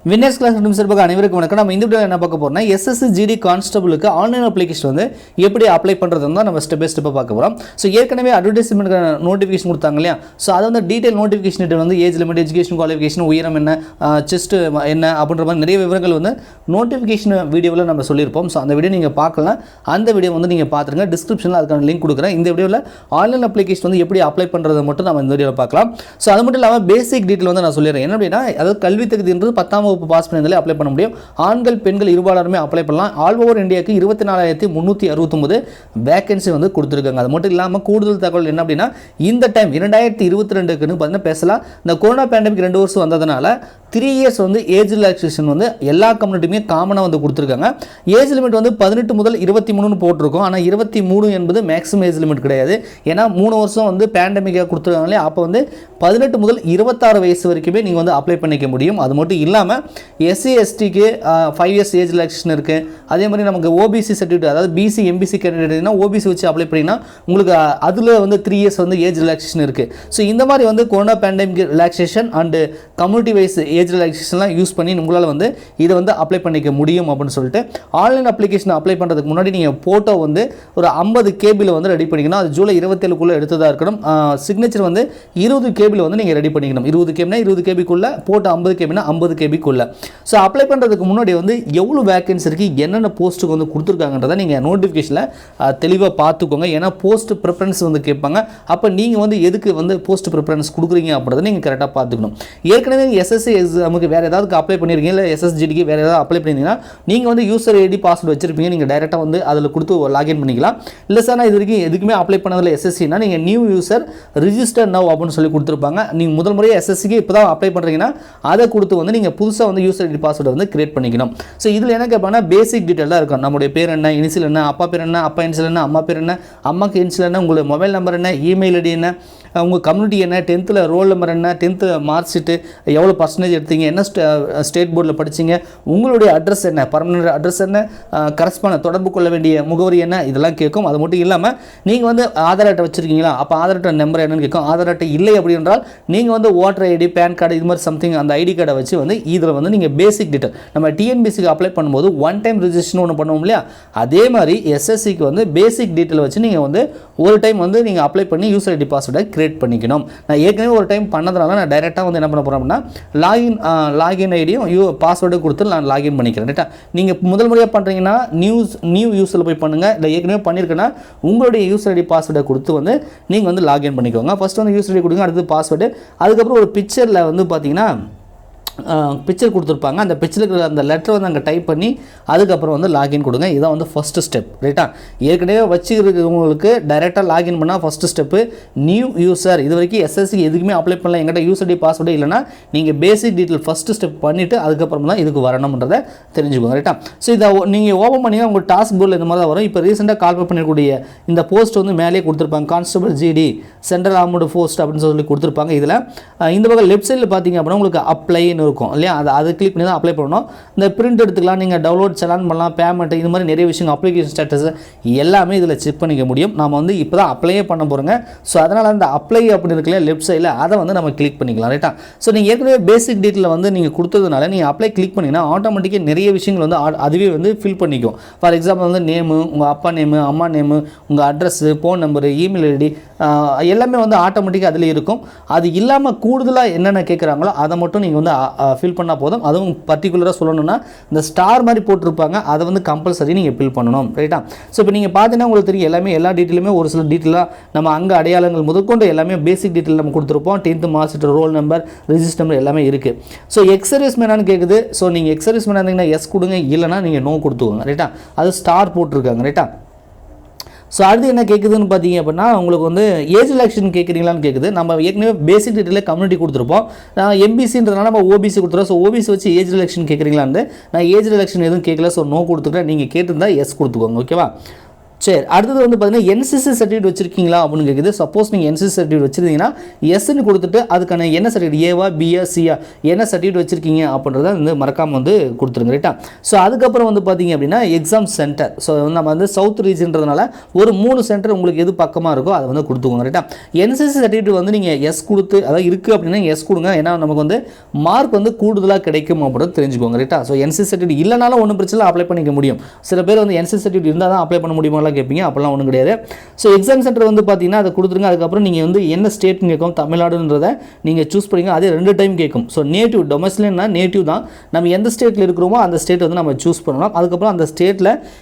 Winxclass சார்பாக அனைவருக்கும் வணக்கம். நம்ம இந்த வீடியோல என்ன பார்க்க போறோம்னா SSC GD Constable online application வந்து எப்படி அப்ளை பண்றதுன்னு தான் நம்ம ஸ்டெப் பை ஸ்டெப்பா பார்க்க போறோம். சோ ஏற்கனவே அட்வர்டைஸ்மென்ட் நோட்டிஃபிகேஷன் கொடுத்தாங்க இல்லையா? சோ அது வந்து டீடைல் நோட்டிஃபிகேஷன் வந்து ஏஜ் லிமிட், எஜுகேஷன் குவாலிஃபிகேஷன், உயரம் என்ன, செஸ்ட் என்ன அப்படின்ற மாதிரி நிறைய விவரங்கள் வந்து நோட்டிஃபிகேஷன் வீடியோவில் நம்ம சொல்லியிருப்போம். ஸோ அந்த வீடியோ நீங்கள் பார்க்கலாம். அந்த வீடியோ வந்து நீங்கள் பார்த்துருங்க. டிஸ்கிரிப்ஷனில் அதுக்கான லிங்க் கொடுக்குறேன். இந்த வீடியோவில் ஆன்லைன் அப்ளிகேஷன் வந்து எப்படி அப்ளை பண்ணுறது மட்டும் நம்ம இந்த வீடியோவில் பார்க்கலாம். ஸோ அது மட்டும் இல்லாமல் பேசிக் டீட்டெயில் வந்து நான் சொல்லிடுறேன். என்ன அப்படின்னா, அதாவது கல்வி தகுதின்றது 10ஆம் வகுப்பு பாஸ் பண்ணியிருந்தாலே அப்ளை பண்ண முடியும். ஆண்கள் பெண்கள் இருபாலருமே அப்ளை பண்ணலாம். ஆல் ஓவர் இந்தியாவுக்கு 24,369 வேகன்சி வந்து கொடுத்துருக்காங்க. அது மட்டும் இல்லாமல் கூடுதல் தகவல் என்ன அப்படின்னா, இந்த டைம் 2022க்கு பார்த்தீங்கன்னா பேசலாம். இந்த கொரோனா பேண்டமிக் 2 வருஷம் வந்ததுனால 3 இயர்ஸ் வந்து ஏஜ் ரிலாக்ஸேஷன் வந்து எல்லா கம்யூனிட்டியுமே காமனாக வந்து கொடுத்துருக்காங்க. ஏஜ் லிமிட் வந்து 18 முதல் 23 போட்டிருக்கோம். ஆனால் 23 என்பது மேக்ஸிமம் ஏஜ் லிமிட் கிடையாது. ஏன்னா 3 வருஷம் வந்து பேண்டமிக்காக கொடுத்துருக்காங்களே, அப்போ வந்து 18 முதல் 26 வயசு வரைக்குமே நீங்கள் வந்து அப்ளை பண்ணிக்க முடியும். அது மட்டும் இல்லாமல் SC STக்கு 5 இயர்ஸ் ஏஜ் ரிலாக்ஸேஷன் இருக்குது. அதே மாதிரி நமக்கு OBC சர்டிஃபிகேட், அதாவது BC MBC கேண்டிடேட்னா OBC வச்சு அப்ளை பண்ணிங்கன்னா உங்களுக்கு அதில் வந்து 3 இயர்ஸ் வந்து ஏஜ் ரிலாக்ஸேஷன் இருக்குது. ஸோ இந்த மாதிரி வந்து corona pandemic relaxation and community wise age ரிலாக்ஸேஷன்லாம் யூஸ் பண்ணி உங்களால் வந்து இதை வந்து அப்ளை பண்ணிக்க முடியும் அப்படின்னு சொல்லிட்டு, ஆன்லைன் அப்ளிகேஷன் அப்ளை பண்ணுறதுக்கு முன்னாடி நீங்கள் ஃபோட்டோ வந்து ஒரு 50 கேபியில் வந்து ரெடி பண்ணிக்கணும். அது ஜூலை 27க்குள்ளே எடுத்ததாக இருக்கணும். சிக்னேச்சர் வந்து 20 கேபியில் வந்து நீங்கள் ரெடி பண்ணிக்கணும். 20 கேபினா 20 கேபிக்குள்ளே, போட்டோ 50 கேபினா 50 கேபிக்குள்ளே. ஸோ அப்ளை பண்ணுறதுக்கு முன்னாடி வந்து எவ்வளோ வேகன்சி இருக்குது, என்னென்ன போஸ்ட்டுக்கு வந்து கொடுத்துருக்காங்கன்றதை நீங்கள் நோட்டிஃபிகேஷனில் தெளிவாக பார்த்துக்கோங்க. ஏன்னா போஸ்ட் ப்ரிஃபரன்ஸ் வந்து கேட்பாங்க. அப்போ நீங்கள் வந்து எதுக்கு வந்து போஸ்ட் ப்ரிஃபரன்ஸ் கொடுக்குறீங்க அப்படின்றத நீங்கள் கரெக்டாக பார்த்துக்கணும். ஏற்கனவே SSC எக்ஸாமுக்கு வேறு ஏதாவது அப்ளை பண்ணியிருக்கீங்க, இல்லை SSGDக்கு வேறு ஏதாவது அப்ளை பண்ணியிருந்தீங்கன்னா நீங்கள் வந்து யூசர் ஐடி பாஸ்வேர்டு வச்சிருப்பீங்க. நீங்கள் டைரெக்டாக வந்து அதில் கொடுத்து லாகின் பண்ணிக்கலாம். இல்லை சார் நான் இது வரைக்கும் எதுக்குமே அப்ளை பண்ணதில்லை SSCனா, நீங்கள் நியூ யூசர் ரிஜிஸ்டர் நவ் அப்படின்னு சொல்லி கொடுத்துருப்பாங்க. நீங்கள் முதல் முறையாக SSCக்கு இப்போ தான் அப்ளை பண்ணுறீங்கன்னா அதை கொடுத்து வந்து நீங்கள் புதுசாக வந்து யூசர் ஐடி பாஸ்வேர்டை வந்து கிரியேட் பண்ணிக்கணும். ஸோ இதில் என்ன கேட்பாங்கன்னா, பேசிக் டீட்டெயில் தான் இருக்கும். நம்மளுடைய பேர் என்ன, இனிஷியல் என்ன, அப்பா பேர் என்ன, அப்பா இனிஷியல் என்ன, அம்மா பேர் என்ன, அம்மாக்கு இனிஷியல் என்ன, உங்களுடைய மொபைல் நம்பர் என்ன, இமெயில் ஐடி என்ன, உங்கள் கம்யூனிட்டி என்ன, 10th ரோல் நம்பர் என்ன, 10th மார்க் ஷீட்டு எவ்வளோ பர்சன்டேஜ் எடுத்தீங்க, என்ன ஸ்டேட் போர்டில் படிச்சிங்க, உங்களுடைய அட்ரஸ் என்ன, பர்மனெண்ட் அட்ரஸ் என்ன, கரஸ்பாண்ட் தொடர்பு கொள்ள வேண்டிய முகவரி என்ன, இதெல்லாம் கேட்கும். அது மட்டும் இல்லாமல் நீங்கள் வந்து ஆதார் அட்டை வச்சுருக்கீங்களா, அப்போ ஆதார் அட்டை நம்பர் என்னன்னு கேட்கும். ஆதார் அட்டை இல்லை அப்படி என்றால் நீங்கள் வந்து ஓட்டர் ஐடி, பேன் கார்டு, இது மாதிரி சம்திங் அந்த ஐடி கார்டை வச்சு வந்து இதில் வந்து நீங்கள் பேசிக் டீட்டெயில் நம்ம TNPSசிக்கு அப்ளை பண்ணும்போது ஒன் டைம் ரிஜிஸ்ட்ரேஷன் ஒன்று பண்ணுவோம் இல்லையா, அதே மாதிரி SSCக்கு வந்து பேசிக் டீட்டெயில் வச்சு நீங்கள் வந்து ஒரு டைம் வந்து நீங்கள் அப்ளை பண்ணி யூசர் ஐடி பாஸ்வேர்டை கிரியேட் பண்ணிக்கணும். நான் ஏற்கனவே ஒரு டைம் பண்ணதுனால நான் டைரெக்டாக வந்து என்ன பண்ண போகிறேன் அப்படின்னா, லாகின் ஐடியும் பாஸ்வேர்டு கொடுத்து நான் லாகின் பண்ணிக்கிறேன். ரைட்டா? நீங்கள் முதல் முறையாக பண்ணுறீங்கன்னா நியூ யூஸில் போய் பண்ணுங்கள். இல்லை ஏற்கனவே பண்ணியிருக்கேன்னா உங்களுடைய யூசர் ஐடி பாஸ்வேர்டை கொடுத்து வந்து நீங்கள் வந்து லாகின் பண்ணிக்கோங்க. ஃபஸ்ட்டு வந்து யூசர் ஐடி கொடுங்க, அடுத்து பாஸ்வேர்டு, அதுக்கப்புறம் ஒரு பிக்சரில் வந்து பார்த்தீங்கன்னா பிக்சர் கொடுத்துருப்பாங்க. அந்த பிக்சரில் இருக்கிற அந்த லெட்டரை வந்து அங்கே டைப் பண்ணி அதுக்கப்புறம் வந்து லாகின் கொடுங்க. இதுதான் வந்து ஃபஸ்ட்டு ஸ்டெப். ரைட்டா? ஏற்கனவே வச்சுருக்கவங்களுக்கு டைரெக்டாக லாகின் பண்ணால் ஃபஸ்ட்டு ஸ்டெப்பு. நியூ யூசர் இது வரைக்கும் SSC எதுக்குமே அப்ளை பண்ணல, எங்கிட்ட யூசர் ஐடி பாஸ்வேர்டு இல்லைனா நீங்கள் பேசிக் டீட்டெயில் ஃபஸ்ட்டு ஸ்டெப் பண்ணிவிட்டு அதுக்கப்புறம் தான் இதுக்கு வரணுன்றதை தெரிஞ்சுக்கோங்க. ரைட்டா? ஸோ இதை நீங்கள் ஓப்பன் பண்ணிங்கன்னா உங்கள் டாஸ்க் போர்டில் இந்த மாதிரி தான் வரும். இப்போ ரீசெண்டாக கால் பண்ணக்கூடிய இந்த போஸ்ட் வந்து மேலே கொடுத்துருப்பாங்க, constable GD central armed post அப்படின்னு சொல்லி கொடுத்துருப்பாங்க. இதில் இந்த பக்கம் லெஃப்ட் சைடில் பார்த்தீங்க அப்படின்னா உங்களுக்கு அப்ளைன்னு இருக்கும் இல்லையா, அதை கிளிக் பண்ணி தான் அப்ளை பண்ணணும். இந்த பிரிண்ட் எடுத்துக்கலாம், நீங்கள் டவுன்லோட் செலான் பண்ணலாம், பேமெண்ட், இது மாதிரி நிறைய விஷயங்கள், அப்ளிகேஷன் ஸ்டேட்டஸ் எல்லாமே இதில் செக் பண்ணிக்க முடியும். நம்ம வந்து இப்போ தான் அப்ளையே பண்ண போகிறோங்க. ஸோ அதனால் அந்த அப்ளை அப்படி இருக்குல்ல லெஃப்ட் சைடில், அதை வந்து நம்ம கிளிக் பண்ணிக்கலாம். ரைட்டா? ஸோ நீங்கள் ஏற்கனவே பேசிக் டீட்டெயில் வந்து நீங்கள் கொடுத்ததுனால நீங்கள் அப்ளை கிளிக் பண்ணிங்கன்னா ஆட்டோமேட்டிக்காக நிறைய விஷயங்கள் வந்து அதுவே வந்து ஃபில் பண்ணிக்கும். ஃபார் எக்ஸாம்பிள் வந்து நேமு, உங்கள் அப்பா நேமு, அம்மா நேமு, உங்கள் address, phone number, email ID எல்லாமே வந்து ஆட்டோமேட்டிக்காக அதில் இருக்கும். அது இல்லாமல் கூடுதலாக என்னென்ன கேட்குறாங்களோ அதை மட்டும் நீங்கள் வந்து ஃபில் பண்ணால் போதும். அதுவும் பர்டிகுலராக சொல்லணும்னா இந்த ஸ்டார் மாதிரி போட்டிருப்பாங்க, அதை வந்து கம்பல்சரி நீங்கள் ஃபில் பண்ணணும். ரைட்டா? ஸோ இப்போ நீங்கள் பார்த்தீங்கன்னா உங்களுக்கு தெரியும் எல்லாமே எல்லா டீட்டெயிலுமே ஒரு சில டீட்டெயிலாக நம்ம அங்கே அடையாளங்கள் முதற்கொண்டு எல்லாமே பேசிக் டீட்டெயில் நம்ம கொடுத்துருப்போம். 10th mark sheet, roll number, register number எல்லாமே இருக்குது. ஸோ எக்ஸர்வீஸ் மேனான்னு கேட்குது. ஸோ நீங்கள் எக்ஸர்வீஸ் மேனாக இருந்தீங்கன்னா எஸ் கொடுங்க, இல்லைனா நீங்கள் நோ கொடுத்துக்கோங்க. ரைட்டா? அது ஸ்டார் போட்டிருக்காங்க. ரைட்டா? ஸோ அடுத்து என்ன கேட்குதுன்னு பார்த்தீங்க அப்படின்னா, உங்களுக்கு வந்து ஏஜ் ரிலாக்ஸேஷன் கேட்குறீங்களான்னு கேட்குது. நம்ம ஏற்கனவே பேசிக் டீட்டெயிலே கம்யூனிட்டி கொடுத்துருப்போம். MBCன்றதுனால நம்ம OBC கொடுத்துருவோம். ஸோ OBC வச்சு ஏஜ் ரிலாக்ஸேஷன் கேட்குறீங்களான்னு நான் ஏஜ் ரிலாக்ஸேஷன் எதுவும் கேட்கல. ஸோ நோ கொடுத்துக்கிறேன். நீங்கள் கேட்டிருந்தா எஸ் கொடுத்துக்கோங்க. ஓகேவா? சரி, அடுத்தது வந்து பார்த்தீங்கன்னா என்சிசி சர்டிஃபிகேட் வச்சிருக்கீங்களா அப்படின்னு கேட்குது. சப்போஸ் நீங்கள் என்சிசி சர்டிஃபிகேட் வச்சிருந்தீங்கன்னா எஸ்ன்னு கொடுத்துட்டு அதுக்கான என்ன சர்டிஃபிகேட், ஏவா பிஆ சிஆ என்ன சர்டிஃபிகேட் வச்சிருக்கீங்க அப்படின்றத வந்து மறக்காமல் வந்து கொடுத்துருங்க. ரைட்டா? ஸோ அதுக்கப்புறம் வந்து பார்த்தீங்க அப்படின்னா எக்ஸாம் சென்டர். ஸோ நம்ம வந்து சவுத் ரீஜன்றதுனால ஒரு 3 சென்டர் உங்களுக்கு எது பக்கமாக இருக்கோ அதை வந்து கொடுத்துக்கோங்க. ரைட்டா? என்சிசி சர்டிஃபிகேட் வந்து நீங்கள் எஸ் கொடுத்து அதாவது இருக்குது அப்படின்னா எஸ் கொடுங்க. ஏன்னா நமக்கு வந்து மார்க் வந்து கூடுதலாக கிடைக்கும் அப்படின்னு தெரிஞ்சுக்கோங்க. ரைட்டா? ஸோ என்சிசி சர்டிஃபிகேட் இல்லைனாலும் ஒன்றும் பிரச்சனை அப்ளை பண்ணிக்க முடியும். சில பேர் வந்து என்சிசி சர்டிஃபிகேட் இருந்தால் தான் அப்ளை பண்ண முடியுமா கேட்பீங்க. அப்பெல்லாம் ஒன்றும் கிடையாது. ஸோ எக்ஸாம் சென்டர் வந்து பார்த்தீங்கன்னா அதை கொடுத்துருங்க. அதுக்கப்புறம் நீங்கள் வந்து என்ன ஸ்டேட்னு கேட்கும், தமிழ்நாடுன்றதை நீங்கள் சூஸ் பண்ணிங்க. அதே 2 டைம் கேட்கும். ஸோ நேட்டிவ் டொமஸ்டிக்னா நேட்டிவ் தான், நம்ம எந்த ஸ்டேட்டில் இருக்கிறோமோ அந்த ஸ்டேட் வந்து நம்ம சூஸ் பண்ணலாம். அதுக்கப்புறம் அந்த ஸ்டேட்டில்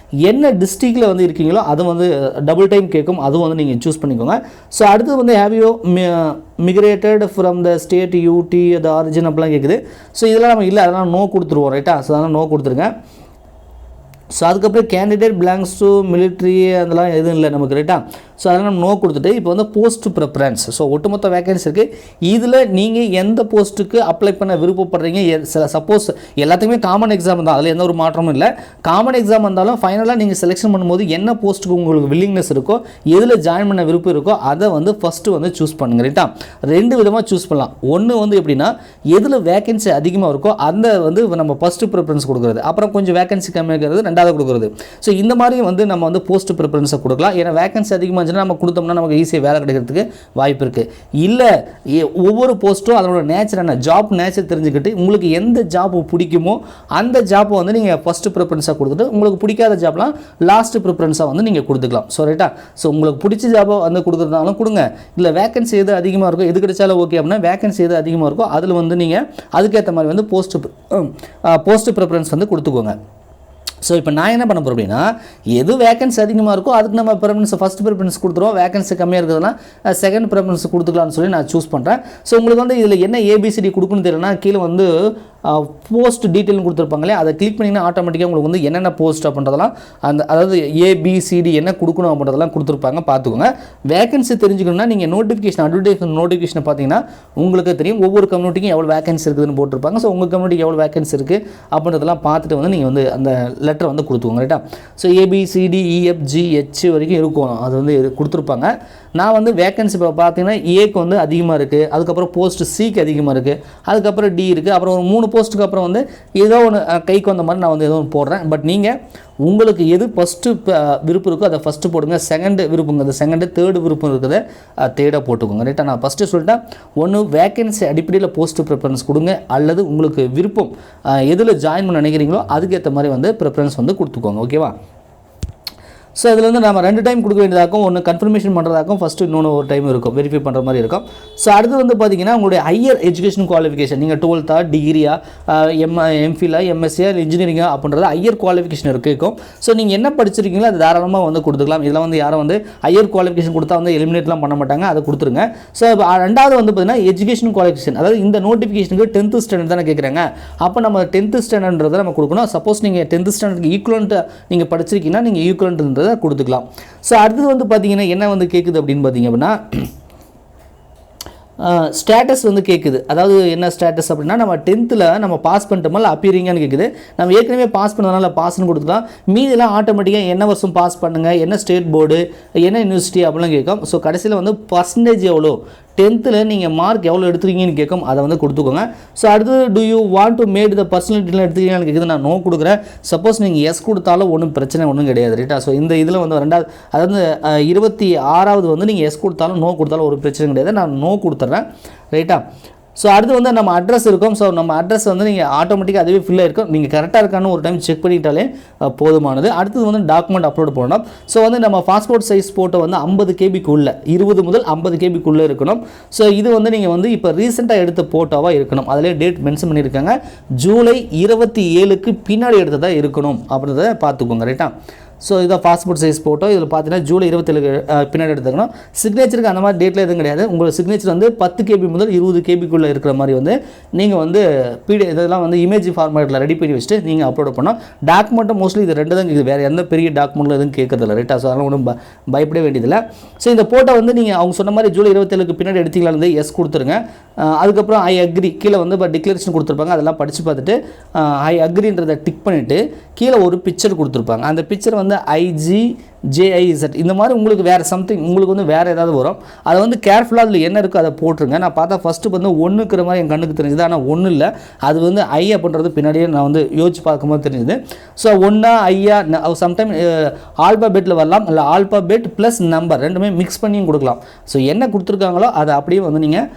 என்ன டிஸ்ட்ரிக்டில் வந்து இருக்கீங்களோ அது வந்து டபுள் டைம் கேட்கும், அதுவும் வந்து நீங்கள் சூஸ் பண்ணிக்கோங்க. ஸோ அடுத்து வந்து have you migrated from the state UT the origin அப்படிலாம் கேட்குது. ஸோ இதெல்லாம் நம்ம இல்லை, அதெல்லாம் நோ கொடுத்துருவோம். ரைட்டா? ஸோ அதெல்லாம் நோ கொடுத்துருங்க. ஸோ அதுக்கப்புறம் கேண்டிடேட் பிளாங்க்ஸ் டு மிலிட்ரி அதெல்லாம் எதுவும் இல்லை நமக்கு. ரைட்டா? ஸோ அதெல்லாம் நம்ம நோ கொடுத்துட்டு இப்போ வந்து போஸ்ட் ப்ரிஃபரன்ஸ். ஸோ ஒட்டுமொத்த வேகன்சி இருக்குது. இதில் நீங்கள் எந்த போஸ்ட்டுக்கு அப்ளை பண்ண விருப்பப்படுறீங்க, சப்போஸ் எல்லாத்துக்குமே காமன் எக்ஸாம் தான், அதில் எந்த ஒரு மாற்றமும் இல்லை. காமன் எக்ஸாம் வந்தாலும் ஃபைனலாக நீங்கள் செலெக்ஷன் பண்ணும்போது என்ன போஸ்ட்டுக்கு உங்களுக்கு வில்லிங்னஸ் இருக்கோ, எதில் ஜாயின் பண்ண விருப்பம் இருக்கோ அதை வந்து ஃபஸ்ட்டு வந்து சூஸ் பண்ணுங்க. ரைட்டா? 2 விதமாக சூஸ் பண்ணலாம். ஒன்று வந்து எப்படின்னா எதில் வேகன்சி அதிகமாக இருக்கோ அந்த வந்து நம்ம ஃபஸ்ட்டு ப்ரிஃபரன்ஸ் கொடுக்குறது, அப்புறம் கொஞ்சம் வேகன்சி கம்மியாக இருக்கிறது ரெண்டாவது கொடுக்குறது. ஸோ இந்த மாதிரி வந்து நம்ம வந்து போஸ்ட் ப்ரிஃபரன்ஸை கொடுக்கலாம். ஏன்னா வேகன்சி அதிகமாக நம்ம கொடுத்தோம்னா நமக்கு ஈஸியாக வேலை கிடைக்கிறதுக்கு வாய்ப்பு இருக்குது. இல்லை ஒவ்வொரு போஸ்ட்டும் அதோட நேச்சர் என்ன, ஜாப் நேச்சர் தெரிஞ்சுக்கிட்டு உங்களுக்கு எந்த ஜாப் பிடிக்குமோ அந்த ஜாப்பை வந்து நீங்கள் ஃபஸ்ட்டு ப்ரிஃபரன்ஸாக கொடுத்துட்டு உங்களுக்கு பிடிக்காத ஜாப்லாம் லாஸ்ட் ப்ரிஃபரன்ஸாக வந்து நீங்கள் கொடுத்துக்கலாம். ஸோ ரைட்டா? ஸோ உங்களுக்கு பிடிச்ச ஜாப்பை வந்து கொடுக்குறதாலும் கொடுங்க. இல்லை வேகன்சி எது அதிகமாக இருக்கோ, எது கிடைச்சாலும் ஓகே அப்படின்னா வேகன்சி எது அதிகமாக இருக்கோ அதில் வந்து நீங்கள் அதுக்கேற்ற மாதிரி வந்து போஸ்ட் ப்ரிஃபரன்ஸ் வந்து கொடுத்துக்கோங்க. ஸோ இப்போ நான் என்ன பண்ண போகிறேன் அப்படின்னா எது வேகன்சி அதிகமாக இருக்கோ அதுக்கு நம்ம ப்ரிஃபரன்ஸ் ஃபஸ்ட் ப்ரிஃபரன்ஸ் கொடுத்துருவோம். வேகன்சி கம்மியாக இருக்கிறதுனா செகண்ட் ப்ரிஃபரன்ஸ் கொடுத்துக்கலாம்னு சொல்லி நான் சூஸ் பண்ணுறேன். ஸோ உங்களுக்கு வந்து இதில் என்ன ஏபிசிடி கொடுக்குன்னு தெரியலனா கீழே வந்து போஸ்ட் டீட்டெயில்னு கொடுத்துருப்பாங்களே, அதை கிளிக் பண்ணிங்கன்னா ஆட்டோமேட்டிக்காக உங்களுக்கு வந்து என்னென்ன போஸ்ட் அப்படின்றதெல்லாம் அதாவது ஏபிசிடி என்ன கொடுக்கணும் அப்படின்றதெல்லாம் கொடுத்துருப்பாங்க, பார்த்துக்கோங்க. வேகன்சி தெரிஞ்சுக்கணும்னா நீங்கள் நோட்டிஃபிகேஷன் அட்வர்டைஸ்மெண்ட் நோட்டிஃபிகேஷன் பார்த்தீங்கன்னா உங்களுக்கு தெரியும் ஒவ்வொரு கம்யூனிட்டிக்கும் எவ்வளோ வேகன்சி இருக்குதுன்னு போட்டிருப்பாங்க. ஸோ உங்கள் கம்யூனிட்டிக்கு எவ்வளோ வேகன்சி இருக்குது அப்படின்றதெல்லாம் பார்த்துட்டு வந்து நீங்கள் வந்து அந்த லெட்டர் வந்து கொடுத்துக்கோங்க. ரைட்டா? ஸோ ABCDEFGH வரைக்கும் இருக்கும், அது வந்து கொடுத்துருப்பாங்க. நான் வந்து வேகன்சி இப்போ பார்த்தீங்கன்னா ஏக்கு வந்து அதிகமாக இருக்குது, அதுக்கப்புறம் போஸ்ட் சிக்கு அதிகமாக இருக்குது, அதுக்கப்புறம் டி இருக்குது, அப்புறம் ஒரு 3 போஸ்ட்டுக்கு அப்புறம் வந்து ஏதோ ஒன்று கைக்கு வந்த மாதிரி நான் வந்து ஏதோ ஒன்று போடுறேன். பட் நீங்கள் உங்களுக்கு எது ஃபஸ்ட்டு விருப்பம் இருக்கோ அதை ஃபஸ்ட்டு போடுங்க. செகண்ட் விருப்பங்க அது செகண்டு, தேர்டு விருப்பம் இருக்குது தேர்டாக போட்டுக்கோங்க. ரைட்டா? நான் ஃபஸ்ட்டு சொல்லிட்டேன், ஒன்று வேகன்சி அடிப்படையில் போஸ்ட் ப்ரிஃபரன்ஸ் கொடுங்க, அல்லது உங்களுக்கு விருப்பம் எதில் ஜாயின் பண்ண நினைக்கிறீங்களோ அதுக்கேற்ற மாதிரி வந்து ப்ரிஃபரன்ஸ் வந்து கொடுத்துக்கோங்க. ஓகேவா? ஸோ இதில் வந்து நம்ம 2 டைம் கொடுக்க வேண்டியதாகும், ஒன்று கன்ஃபர்மேஷன் பண்ணுறதாக்கும், ஃபஸ்ட்டு இன்னொன்று ஒரு டைம் இருக்கும், வெரிஃபை பண்ணுற மாதிரி இருக்கும். ஸோ அடுத்து வந்து பார்த்தீங்கன்னா உங்களுடைய ஹையர் எஜுகேஷன் குவாலிஃபிகேஷன், நீங்கள் 12th டிகிரியா, எம்ஃபிலா, எம்எஸ்சியா, இன்ஜினியரிங்கா அப்படின்றது ஹையர் குவாலிஃபிகேஷன் இருக்கும். ஸோ நீங்கள் என்ன படிச்சிருக்கீங்களோ அது தாராளமாக வந்து கொடுத்துக்கலாம். இதில் வந்து யாரும் வந்து ஹையர் குவாலிஃபிகேஷன் கொடுத்தா வந்து எலிமினேட்லாம் பண்ண மாட்டாங்க, அதை கொடுத்துருங்க. ஸோ ரெண்டாவது வந்து பார்த்தீங்கன்னா எஜுகேஷன் குவாலிஃபிகேஷன், அதாவது இந்த நோட்டிஃபிகேஷனுக்கு 10th ஸ்டாண்டர்ட் தானே கேட்குறாங்க, அப்போ நம்ம 10th ஸ்டாண்டர்ட்ன்றதை நம்ம கொடுக்கணும். சப்போஸ் நீங்கள் 10th ஸ்டாண்டர்டுக்கு ஈக்குவலண்ட் நீங்கள் படிச்சிருக்கீங்கன்னா நீங்கள் ஈக்குவலண்ட்ன்றதை கொடுத்துக்கலாம். ஸோ அடுத்தது வந்து பார்த்தீங்கன்னா என்ன வந்து கேட்குது அப்படின்னு பார்த்தீங்க அப்படின்னா ஸ்டேட்டஸ் வந்து கேட்குது. அதாவது என்ன ஸ்டேட்டஸ் அப்படின்னா நம்ம 10th நம்ம பாஸ் பண்ணிட்டோமா இல்லை அப்பீரிங்கான்னு கேட்குது. நம்ம ஏற்கனவே பாஸ் பண்ணதுனால பாஸ்ன்னு கொடுத்துக்கலாம். மீதெல்லாம் ஆட்டோமேட்டிக்காக என்ன வருஷம் பாஸ் பண்ணுங்கள், என்ன ஸ்டேட் போர்டு, என்ன யூனிவர்சிட்டி அப்படிலாம் கேட்கும். ஸோ கடைசியில் வந்து பர்சன்டேஜ் எவ்வளோ, 10th நீங்கள் மார்க் எவ்வளோ எடுத்துருக்கீங்கன்னு கேட்கும், அதை வந்து கொடுத்துக்கோங்க. ஸோ அடுத்தது do you want to mate the பர்சனலிட்டிலாம் எடுத்துக்கிங்கன்னு கேட்குது, நான் நோ கொடுக்குறேன். சப்போஸ் நீங்கள் எஸ் கொடுத்தாலும் ஒன்றும் பிரச்சனை ஒன்றும் கிடையாது. ரைட்டா? ஸோ இந்த இதில் வந்து ரெண்டாவது அதாவது 26வது வந்து நீங்கள் எஸ் கொடுத்தாலும் நோ கொடுத்தாலும் ஒரு பிரச்சனை கிடையாது, நான் நோ கொடுத்துட்றேன். ரைட்டா? ஸோ அடுத்து வந்து நம்ம அட்ரஸ் இருக்கும். ஸோ நம்ம அட்ரஸ் வந்து நீங்கள் ஆட்டோமேட்டிக்காக அதுவே ஃபில் ஆகிருக்கும், நீங்கள் கரெக்டாக இருக்கான்னு ஒரு டைம் செக் பண்ணிட்டாலே போதுமானது. அடுத்தது வந்து டாக்குமெண்ட் அப்லோட் பண்ணணும். ஸோ வந்து நம்ம பாஸ்போர்ட் சைஸ் ஃபோட்டோ வந்து 50 கேபிக்குள்ளே 20 முதல் 50 கேபிக்குள்ளே இருக்கணும். ஸோ இது வந்து நீங்கள் வந்து இப்போ ரீசெண்டாக எடுத்த ஃபோட்டோவாக இருக்கணும், அதிலே டேட் மென்ஷன் பண்ணியிருக்காங்க, ஜூலை 27க்கு பின்னாடி எடுத்ததாக இருக்கணும் அப்படின்றத பார்த்துக்கோங்க. ரைட்டா? ஸோ இதான் பாஸ்போர்ட் சைஸ் ஃபோட்டோ. இதில் பார்த்தீங்கன்னா ஜூலை 27 பின்னாடி எடுத்துக்கணும். சிக்னேச்சருக்கு அந்த மாதிரி டேட்டில் எதுவும் கிடையாது. உங்களோட சிக்னேச்சர் வந்து 10 KB முதல் 20 KBக்குள்ளே இருக்கிற மாதிரி வந்து நீங்கள் வந்து இதெல்லாம் வந்து இமேஜ் ஃபார்மேட்டில் ரெடி பண்ணி வச்சுட்டு நீங்கள் அப்லோட் பண்ணோம். டாக்குமெண்ட்டும் மோஸ்ட்லி இது 2 தான் கேட்குது, வேறு எந்த பெரிய டாக்குமெண்ட்டில் எதுவும் கேட்கறதில்ல. ரைட்டா? ஸோ அதெல்லாம் ஒன்றும் பயப்பட வேண்டியதில்லை. ஸோ இந்த ஃபோட்டோ வந்து நீங்கள் அவங்க சொன்ன மாதிரி ஜூலை 27க்கு பின்னாடி எடுத்தீங்களான்னு எஸ் கொடுத்துருங்க. அதுக்கப்புறம் ஐ அக்ரி கீழே வந்து இப்போ டிக்ளரேஷன் கொடுத்துருப்பாங்க, அதெல்லாம் படித்து பார்த்துட்டு ஐ அக்ரின்றதை டிக் பண்ணிவிட்டு கீழே ஒரு பிக்சர் கொடுத்துருப்பாங்க. அந்த பிக்சர் வந்து IG JIZ இந்த மாதிரி உங்களுக்கு வேறு சம்திங் உங்களுக்கு வந்து வேறு ஏதாவது வரும். அதை வந்து கேர்ஃபுல்லாக அதில் என்ன இருக்கோ அதை போட்டுருங்க. நான் பார்த்தா ஃபஸ்ட்டு வந்து ஒன்றுக்கிற மாதிரி என் கண்ணுக்கு தெரிஞ்சுது, ஆனால் ஒன்றும் இல்லை, அது வந்து ஐ அப்படின்றது பின்னாடியே நான் வந்து யோசிச்சு பார்க்கும்போது தெரிஞ்சுது. ஸோ ஒன்றா ஐயா சம்டைம் ஆல்பாபெட்டில் வரலாம், இல்லை ஆல்பாபெட் ப்ளஸ் நம்பர் ரெண்டுமே மிக்ஸ் பண்ணியும் கொடுக்கலாம். ஸோ என்ன கொடுத்துருக்காங்களோ அதை அப்படியே வந்து நீங்கள்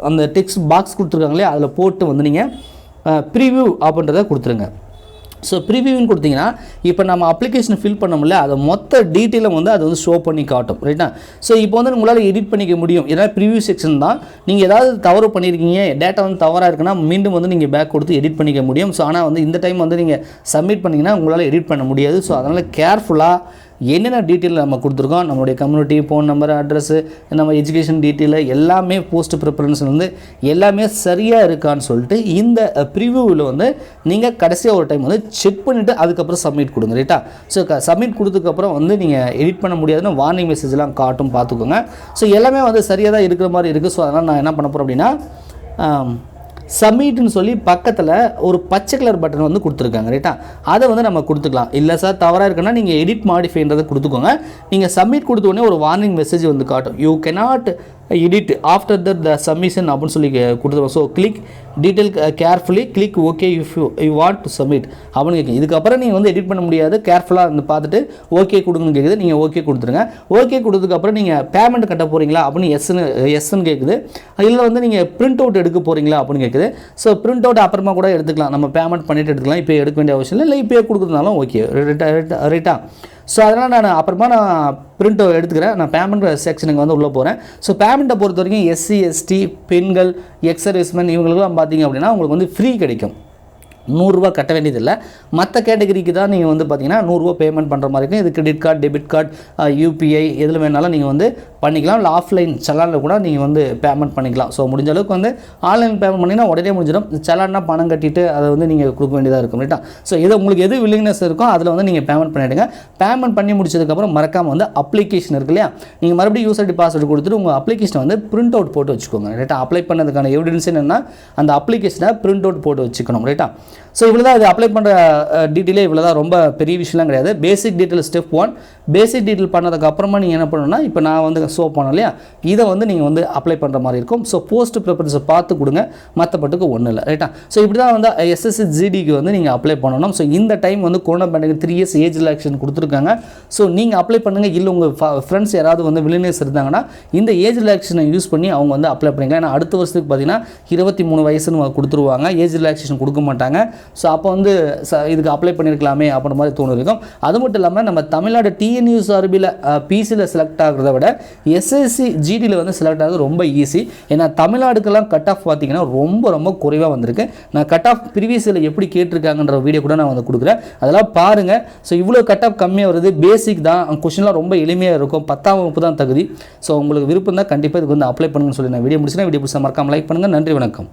அந்த டெக்ஸ்ட் பாக்ஸ் கொடுத்துருக்காங்களே அதில் போட்டு வந்து நீங்கள் ப்ரிவியூ அப்படின்றத கொடுத்துருங்க. ஸோ ப்ரிவியூன்னு கொடுத்தீங்கன்னா இப்போ நம்ம அப்ளிகேஷன் ஃபில் பண்ணோம்ல அதை மொத்த டீட்டெயிலும் வந்து அது வந்து ஷோ பண்ணி காட்டும். ரைட்டா? ஸோ இப்போ வந்து உங்களால் எடிட் பண்ணிக்க முடியும். ஏன்னா ப்ரிவியூ செக்ஷன் தான், நீங்கள் ஏதாவது தவறு பண்ணியிருக்கீங்க, டேட்டா வந்து தவறாக இருக்குன்னா மீண்டும் வந்து நீங்கள் பேக் கொடுத்து எடிட் பண்ணிக்க முடியும். ஸோ ஆனால் வந்து இந்த டைம் வந்து நீங்கள் சப்மிட் பண்ணிங்கன்னா உங்களால் எடிட் பண்ண முடியாது. ஸோ அதனால் கேர்ஃபுல்லாக என்னென்ன டீட்டெயில் நம்ம கொடுத்துருக்கோம், நம்மளுடைய கம்யூனிட்டி, ஃபோன் நம்பர், அட்ரஸ்ஸு, நம்ம எஜுகேஷன் டீட்டெயில் எல்லாமே, போஸ்ட் ப்ரிஃபரன்ஸ் வந்து எல்லாமே சரியாக இருக்கான்னு சொல்லிட்டு இந்த ப்ரிவியூவில் வந்து நீங்கள் கடைசியாக ஒரு டைம் வந்து செக் பண்ணிவிட்டு அதுக்கப்புறம் சப்மிட் கொடுங்க. ரைட்டா? ஸோ சப்மிட் கொடுத்ததுக்கப்புறம் வந்து நீங்கள் எடிட் பண்ண முடியாதுன்னு வார்னிங் மெசேஜ்லாம் காட்டும், பார்த்துக்கோங்க. ஸோ எல்லாமே வந்து சரியாக தான் இருக்கிற மாதிரி இருக்குது. ஸோ அதனால் நான் என்ன பண்ண போகிறேன் அப்படின்னா சப்மிட்னு சொல்லி பக்கத்தில் ஒரு பச்சை கலர் பட்டன் வந்து கொடுத்துருக்காங்க. ரைட்டா? அதை வந்து நம்ம கொடுத்துக்கலாம். இல்லை சார் தவறாக இருக்குன்னா நீங்கள் எடிட் மாடிஃபைன்றதை கொடுத்துக்கோங்க. நீங்கள் சப்மிட் கொடுத்த உடனே ஒரு வார்னிங் மெசேஜ் வந்து காட்டும், you cannot edit after the submission அப்படின்னு சொல்லி கொடுத்துருவோம். So click detail carefully click okay if you want to submit அப்படின்னு கேட்குது. இதுக்கப்புறம் நீங்கள் வந்து எடிட் பண்ண முடியாது, கேர்ஃபுல்லாக வந்து பார்த்துட்டு ஓகே கொடுங்கன்னு கேட்குது. நீங்கள் ஓகே கொடுத்துருங்க. ஓகே கொடுத்ததுக்கப்புறம் நீங்கள் பேமெண்ட் கட்ட போகிறீங்களா அப்படின்னு எஸ்ன்னு கேட்குது. இல்லை வந்து நீங்கள் பிரிண்ட் அவுட் எடுக்க போகிறீங்களா அப்படின்னு கேட்குது. ஸோ பிரிண்ட் அவுட் அப்புறமா கூட எடுத்துக்கலாம், நம்ம பேமெண்ட் பண்ணிவிட்டு எடுத்துக்கலாம், இப்போ எடுக்க வேண்டிய அவசியம் இல்லை இப்போ கொடுக்குறதுனாலும் ஓகே. ரைட்டா? ஸோ அதனால் நான் அப்புறமா பிரிண்ட் எடுத்துக்கிறேன். நான் பேமெண்ட் செக்ஷனுக்கு வந்து உள்ளே போகிறேன். ஸோ பேமெண்ட்டை பொறுத்த வரைக்கும் SC ST பெண்கள் எக்ஸ் சர்வீஸ்மேன் இவங்களுக்குலாம் பார்த்தீங்க அப்படின்னா உங்களுக்கு வந்து ஃப்ரீ கிடைக்கும். 100 ரூபா கட்ட வேண்டியதில்லை. மற்ற கேட்டகரிக்கு தான் நீங்கள் வந்து பார்த்தீங்கன்னா 100 ரூபா பேமெண்ட் பண்ணுற மாதிரி இருக்கும். இது credit card, debit card, UPI எதில் வேணாலும் நீங்கள் வந்து பண்ணிக்கலாம். இல்லை ஆஃப்லைன் சலானில் கூட நீங்கள் வந்து பேமெண்ட் பண்ணிக்கலாம். ஸோ முடிஞ்ச அளவுக்கு வந்து ஆன்லைன் பேமெண்ட் பண்ணிங்கன்னா உடனே முடிஞ்சிடும். சலான்னா பணம் கட்டிட்டு அதை வந்து நீங்கள் கொடுக்க வேண்டியதாக இருக்கும். ரைட்டா? ஸோ இதை உங்களுக்கு எது வில்லிங்னஸ் இருக்கோ அதில் வந்து நீங்கள் பேமெண்ட் பண்ணிவிடுங்க. பேமெண்ட் பண்ணி முடிச்சதுக்கப்புறம் மறக்காமல் வந்து அப்ளிகேஷன் இருக்கு இல்லையா, நீங்கள் மறுபடியும் யூசர் ஐடி பாஸ்வேர்டு கொடுத்துட்டு உங்கள் அப்ளிகேஷனை வந்து பிரிண்ட் அவுட் போட்டு வச்சுக்கோங்க. ரைட்டா? அப்ளை பண்ணதுக்கான எவிடன்ஸ் என்னென்னா அந்த அப்ளிகேஷனை பிரிண்ட் அவுட் போட்டு வச்சுக்கணும். ரைட்டா? ஸோ இவ்வளோ தான் இது அப்ளை பண்ணுற டீட்டெயிலே இவ்வளோ தான், ரொம்ப பெரிய விஷயம்லாம் கிடையாது. பேசிக் டீட்டெயில் ஸ்டெப் 1. பேசிக் டீட்டெயில் பண்ணதுக்கு அப்புறமா நீங்கள் என்ன பண்ணணும்னா இப்போ நான் வந்து ஷோ பண்ணோம் இல்லையா, இதை வந்து நீங்கள் வந்து அப்ளை பண்ணுற மாதிரி இருக்கும். ஸோ போஸ்ட் ப்ரிஃபரன்ஸை பார்த்து கொடுங்க, மற்றப்பட்டுக்கு ஒன்றும் இல்லை. ரைட்டா? ஸோ இப்படி தான் வந்து SSC GDக்கு வந்து நீங்கள் அப்ளை பண்ணணும். ஸோ இந்த டைம் வந்து கொரோனா பேண்டுக்கு 3 years ஏஜ் ரிலாக்ஸேஷன் கொடுத்துருக்காங்க. ஸோ நீங்கள் அப்ளை பண்ணுங்கள். இல்லை உங்கள் ஃப்ரெண்ட்ஸ் யாராவது வந்து வில்லினஸ் இருந்தாங்கன்னா இந்த ஏஜ் ரிலாக்ஸேஷனை யூஸ் பண்ணி அவங்க வந்து அப்ளை பண்ணிக்கலாம். ஏன்னா அடுத்த வருஷத்துக்கு பார்த்தீங்கன்னா 23 வயசுன்னு கொடுத்துருவாங்க, ஏஜ் ரிலாக்ஸேஷன் கொடுக்க மாட்டாங்க. ஸோ அப்போ வந்து இதுக்கு அப்ளை பண்ணியிருக்கலாமே அப்படின்ற மாதிரி தோணு இருக்கும். அது மட்டும் இல்லாமல் நம்ம தமிழ்நாடு TNUSRBயில் PCயில் செலக்ட் ஆகிறத விட SSC GDயில் வந்து செலக்ட் ஆகிறது ரொம்ப ஈஸி. ஏன்னா தமிழ்நாடுக்கெல்லாம் கட் ஆஃப் பார்த்தீங்கன்னா ரொம்ப ரொம்ப குறைவாக வந்திருக்கு. நான் கட் ஆஃப் ப்ரீவியஸில் எப்படி கேட்டிருக்காங்கன்ற வீடியோ கூட நான் வந்து கொடுக்குறேன், அதெல்லாம் பாருங்கள். ஸோ இவ்வளோ கட் ஆஃப் கம்மியாக வருது, பேசிக் தான், கொஸ்டின்லாம் ரொம்ப எளிமையாக இருக்கும், 10ஆம் வகுப்பு தான் தகுதி. ஸோ உங்களுக்கு விருப்பம் தான் கண்டிப்பாக இதுக்கு வந்து அப்ளை பண்ணுங்கன்னு சொல்லி நான் வீடியோ முடிச்சுன்னா வீடியோ பிடிச்சா மறக்காமல் லைக் பண்ணுங்கள். நன்றி, வணக்கம்.